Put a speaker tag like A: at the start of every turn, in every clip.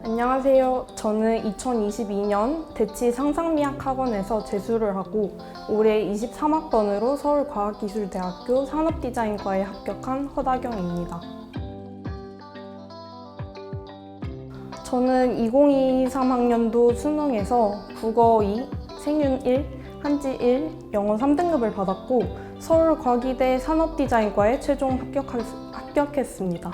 A: 안녕하세요. 저는 2022년 대치 상상미학학원에서 재수를 하고 올해 23학번으로 서울과학기술대학교 산업디자인과에 합격한 허다경입니다. 저는 2023학년도 수능에서 국어 2, 생윤 1, 한지 1, 영어 3등급을 받았고 서울과기대 산업디자인과에 최종 합격했습니다.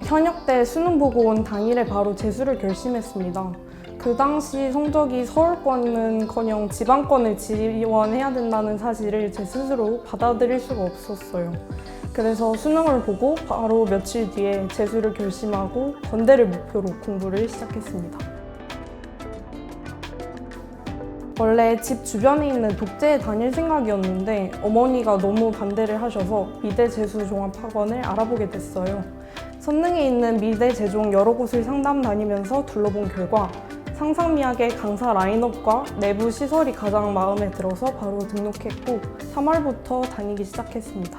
A: 현역대 수능 보고 온 당일에 바로 재수를 결심했습니다. 그 당시 성적이 서울권은커녕 지방권을 지원해야 된다는 사실을 제 스스로 받아들일 수가 없었어요. 그래서 수능을 보고 바로 며칠 뒤에 재수를 결심하고 건대를 목표로 공부를 시작했습니다. 원래 집 주변에 있는 독재에 다닐 생각이었는데 어머니가 너무 반대를 하셔서 미대 재수 종합학원을 알아보게 됐어요. 선릉에 있는 미대 재종 여러 곳을 상담 다니면서 둘러본 결과 상상미학의 강사 라인업과 내부 시설이 가장 마음에 들어서 바로 등록했고 3월부터 다니기 시작했습니다.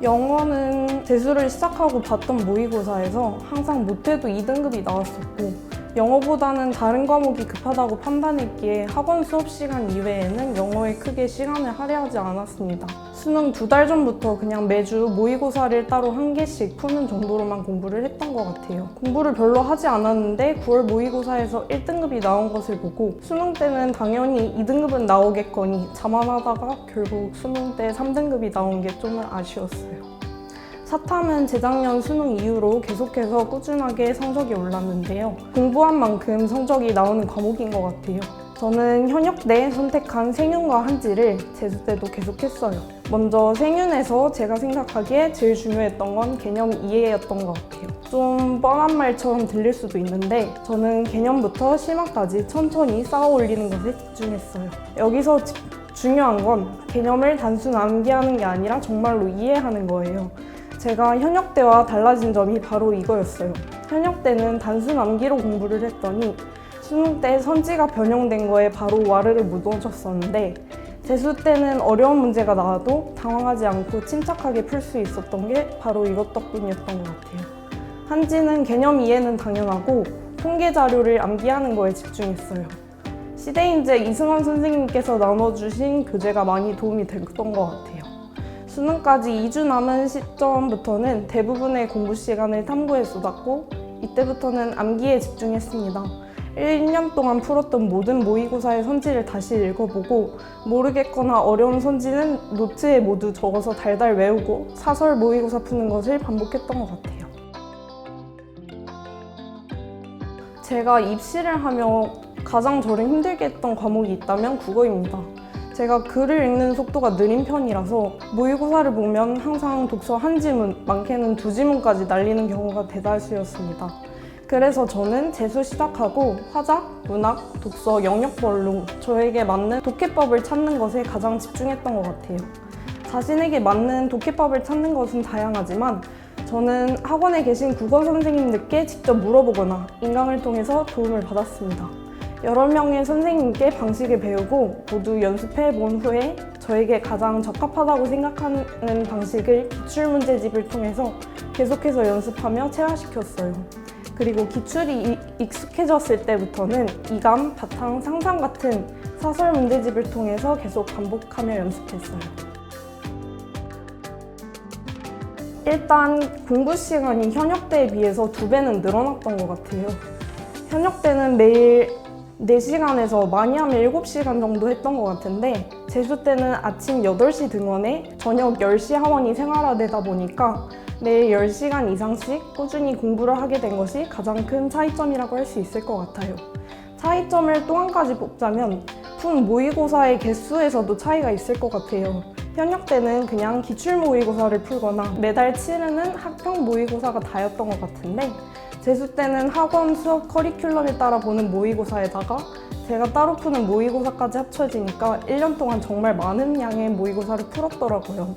A: 영어는 재수를 시작하고 봤던 모의고사에서 항상 못해도 2등급이 나왔었고 영어보다는 다른 과목이 급하다고 판단했기에 학원 수업 시간 이외에는 영어에 크게 시간을 할애하지 않았습니다. 수능 2달 전부터 그냥 매주 모의고사를 따로 1개씩 푸는 정도로만 공부를 했던 것 같아요. 공부를 별로 하지 않았는데 9월 모의고사에서 1등급이 나온 것을 보고 수능 때는 당연히 2등급은 나오겠거니 자만하다가 결국 수능 때 3등급이 나온 게 좀 아쉬웠어요. 사탐은 재작년 수능 이후로 계속해서 꾸준하게 성적이 올랐는데요. 공부한 만큼 성적이 나오는 과목인 것 같아요. 저는 현역대에 선택한 생윤과 한지를 재수 때도 계속했어요. 먼저 생윤에서 제가 생각하기에 제일 중요했던 건 개념 이해였던 것 같아요. 좀 뻔한 말처럼 들릴 수도 있는데 저는 개념부터 심화까지 천천히 쌓아 올리는 것에 집중했어요. 여기서 중요한 건 개념을 단순 암기하는 게 아니라 정말로 이해하는 거예요. 제가 현역대와 달라진 점이 바로 이거였어요. 현역대는 단순 암기로 공부를 했더니 수능 때 선지가 변형된 거에 바로 와르르 무너졌었는데 재수 때는 어려운 문제가 나와도 당황하지 않고 침착하게 풀 수 있었던 게 바로 이것 덕분이었던 것 같아요. 한지는 개념 이해는 당연하고 통계 자료를 암기하는 거에 집중했어요. 시대인재 이승원 선생님께서 나눠주신 교재가 많이 도움이 됐던 것 같아요. 수능까지 2주 남은 시점부터는 대부분의 공부 시간을 탐구에 쏟았고 이때부터는 암기에 집중했습니다. 1년 동안 풀었던 모든 모의고사의 선지를 다시 읽어보고 모르겠거나 어려운 선지는 노트에 모두 적어서 달달 외우고 사설 모의고사 푸는 것을 반복했던 것 같아요. 제가 입시를 하며 가장 저를 힘들게 했던 과목이 있다면 국어입니다. 제가 글을 읽는 속도가 느린 편이라서 모의고사를 보면 항상 독서 한 지문, 많게는 2지문까지 날리는 경우가 대다수였습니다. 그래서 저는 재수 시작하고 화작, 문학, 독서 영역별로 저에게 맞는 독해법을 찾는 것에 가장 집중했던 것 같아요. 자신에게 맞는 독해법을 찾는 것은 다양하지만 저는 학원에 계신 국어 선생님들께 직접 물어보거나 인강을 통해서 도움을 받았습니다. 여러 명의 선생님께 방식을 배우고 모두 연습해 본 후에 저에게 가장 적합하다고 생각하는 방식을 기출문제집을 통해서 계속해서 연습하며 체화시켰어요. 그리고 기출이 익숙해졌을 때부터는 이감, 바탕, 상상 같은 사설 문제집을 통해서 계속 반복하며 연습했어요. 일단 공부 시간이 현역대에 비해서 2배는 늘어났던 것 같아요. 현역대는 매일 4시간에서 많이 하면 7시간 정도 했던 것 같은데 재수 때는 아침 8시 등원에 저녁 10시 하원이 생활화되다 보니까 매일 10시간 이상씩 꾸준히 공부를 하게 된 것이 가장 큰 차이점이라고 할 수 있을 것 같아요. 차이점을 또 한 가지 뽑자면 푼 모의고사의 개수에서도 차이가 있을 것 같아요. 현역 때는 그냥 기출 모의고사를 풀거나 매달 치르는 학평 모의고사가 다였던 것 같은데 재수 때는 학원 수업 커리큘럼에 따라 보는 모의고사에다가 제가 따로 푸는 모의고사까지 합쳐지니까 1년 동안 정말 많은 양의 모의고사를 풀었더라고요.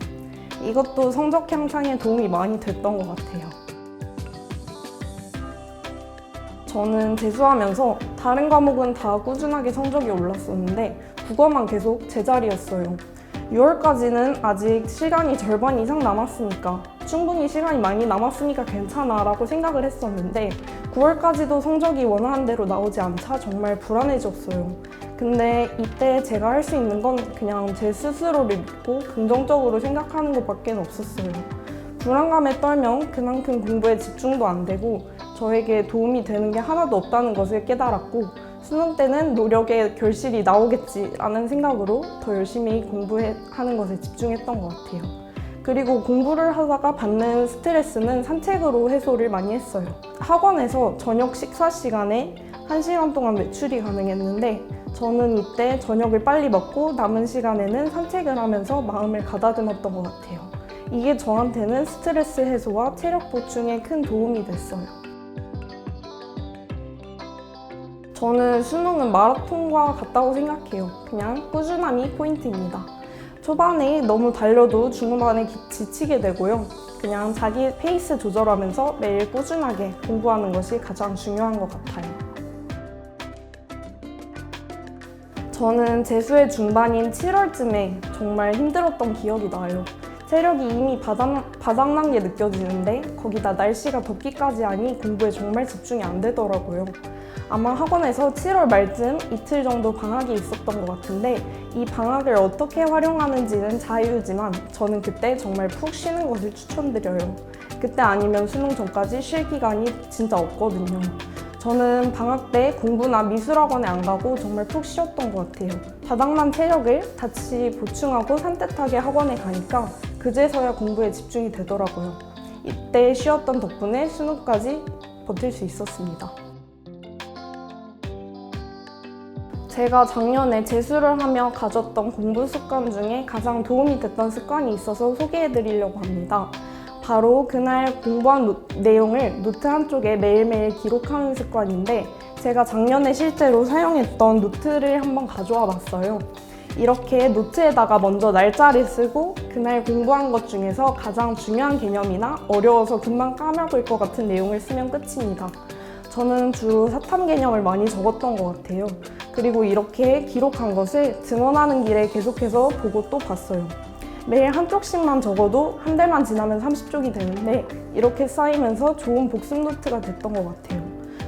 A: 이것도 성적 향상에 도움이 많이 됐던 것 같아요. 저는 재수하면서 다른 과목은 다 꾸준하게 성적이 올랐었는데 국어만 계속 제자리였어요. 6월까지는 아직 시간이 절반 이상 남았으니까 충분히 시간이 많이 남았으니까 괜찮아 라고 생각을 했었는데 9월까지도 성적이 원하는 대로 나오지 않자 정말 불안해졌어요. 근데 이때 제가 할 수 있는 건 그냥 제 스스로를 믿고 긍정적으로 생각하는 것밖에 없었어요. 불안감에 떨면 그만큼 공부에 집중도 안 되고 저에게 도움이 되는 게 하나도 없다는 것을 깨달았고 수능 때는 노력의 결실이 나오겠지라는 생각으로 더 열심히 공부하는 것에 집중했던 것 같아요. 그리고 공부를 하다가 받는 스트레스는 산책으로 해소를 많이 했어요. 학원에서 저녁 식사 시간에 1시간 동안 외출이 가능했는데 저는 이때 저녁을 빨리 먹고 남은 시간에는 산책을 하면서 마음을 가다듬었던 것 같아요. 이게 저한테는 스트레스 해소와 체력 보충에 큰 도움이 됐어요. 저는 수능은 마라톤과 같다고 생각해요. 그냥 꾸준함이 포인트입니다. 초반에 너무 달려도 중후반에 지치게 되고요. 그냥 자기 페이스 조절하면서 매일 꾸준하게 공부하는 것이 가장 중요한 것 같아요. 저는 재수의 중반인 7월쯤에 정말 힘들었던 기억이 나요. 체력이 이미 바닥난 게 느껴지는데 거기다 날씨가 덥기까지 하니 공부에 정말 집중이 안 되더라고요. 아마 학원에서 7월 말쯤 이틀 정도 방학이 있었던 것 같은데 이 방학을 어떻게 활용하는지는 자유지만 저는 그때 정말 푹 쉬는 것을 추천드려요. 그때 아니면 수능 전까지 쉴 기간이 진짜 없거든요. 저는 방학 때 공부나 미술학원에 안 가고 정말 푹 쉬었던 것 같아요. 바닥난 체력을 다시 보충하고 산뜻하게 학원에 가니까 그제서야 공부에 집중이 되더라고요. 이때 쉬었던 덕분에 수능까지 버틸 수 있었습니다. 제가 작년에 재수를 하며 가졌던 공부 습관 중에 가장 도움이 됐던 습관이 있어서 소개해드리려고 합니다. 바로 그날 공부한 내용을 노트 한쪽에 매일매일 기록하는 습관인데 제가 작년에 실제로 사용했던 노트를 한번 가져와 봤어요. 이렇게 노트에다가 먼저 날짜를 쓰고 그날 공부한 것 중에서 가장 중요한 개념이나 어려워서 금방 까먹을 것 같은 내용을 쓰면 끝입니다. 저는 주로 사탐 개념을 많이 적었던 것 같아요. 그리고 이렇게 기록한 것을 증언하는 길에 계속해서 보고 또 봤어요. 매일 한쪽씩만 적어도 한 달만 지나면 30쪽이 되는데 이렇게 쌓이면서 좋은 복습 노트가 됐던 것 같아요.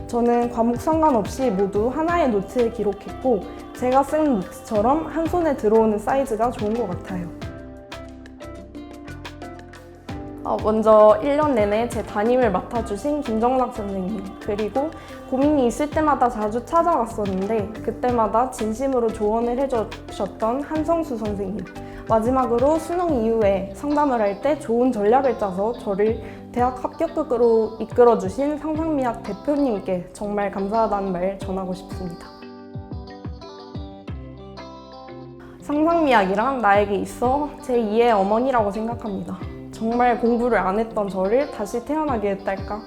A: 저는 과목 상관없이 모두 하나의 노트에 기록했고 제가 쓴 노트처럼 한 손에 들어오는 사이즈가 좋은 것 같아요. 먼저 1년 내내 제 담임을 맡아주신 김정락 선생님, 그리고 고민이 있을 때마다 자주 찾아왔었는데 그때마다 진심으로 조언을 해주셨던 한성수 선생님, 마지막으로 수능 이후에 상담을 할 때 좋은 전략을 짜서 저를 대학 합격으로 이끌어주신 상상미학 대표님께 정말 감사하다는 말 전하고 싶습니다. 상상미학이란 나에게 있어 제2의 어머니라고 생각합니다. 정말 공부를 안 했던 저를 다시 태어나게 했달까?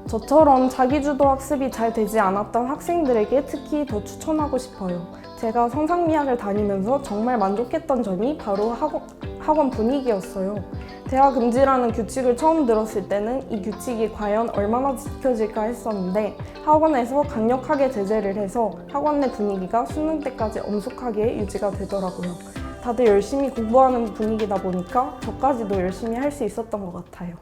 A: 저처럼 자기주도 학습이 잘 되지 않았던 학생들에게 특히 더 추천하고 싶어요. 제가 상상미학을 다니면서 정말 만족했던 점이 바로 학원 분위기였어요. 대학 금지라는 규칙을 처음 들었을 때는 이 규칙이 과연 얼마나 지켜질까 했었는데 학원에서 강력하게 제재를 해서 학원 내 분위기가 수능 때까지 엄숙하게 유지가 되더라고요. 다들 열심히 공부하는 분위기다 보니까 저까지도 열심히 할 수 있었던 것 같아요.